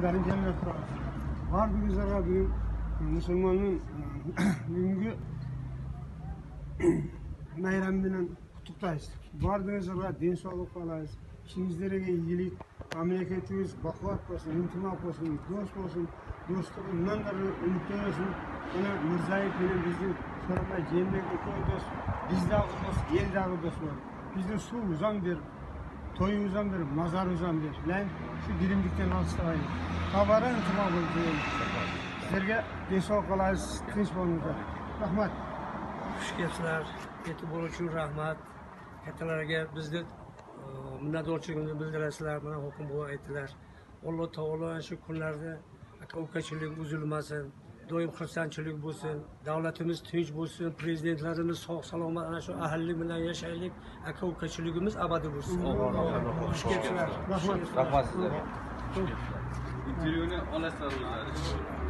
Günlerin gelmek lazım. Var bir güzel bir Müslümanın bugünkü bayramını kutluktayız. Vardığınız zaman din sağlık alayız. İşimizlere ilgili memleketimiz bakıvat olsun, intimak olsun, dost olsun, dostluğundan da ümitli olsun. Bana Mırzayip benim bizim sorumlu cennetli koy dost, bizde dost, yerde dost var. Bizde su uzan bir, toy uzan bir, mazar uzan bir. Lan şu dilimlikten alıştırayım. Kabara intimak olsun. Sizlerge din sağlık alayız, tinç bolunuzlar. Rahmat. Xush kelibsizlar. E'tibor uchun rahmat. Kattalarga bizni minnatdorchiligimizni bildirasizlar. Mana Hokim buva aytdilar. Alloh taolo shu kunlarda aka-ukachilik uzilmasin. Doim xursandchilik bo'lsin. Davlatimiz tinch bo'lsin. Prezidentlarimiz sog' salomat ana shu ahillik bilan yashaylik. Aka-ukachiligimiz abadiy bo'lsin. Xush kelibsizlar. Rahmat. Rahmat sizlarga. Intervyuni olasizlar o'zlari.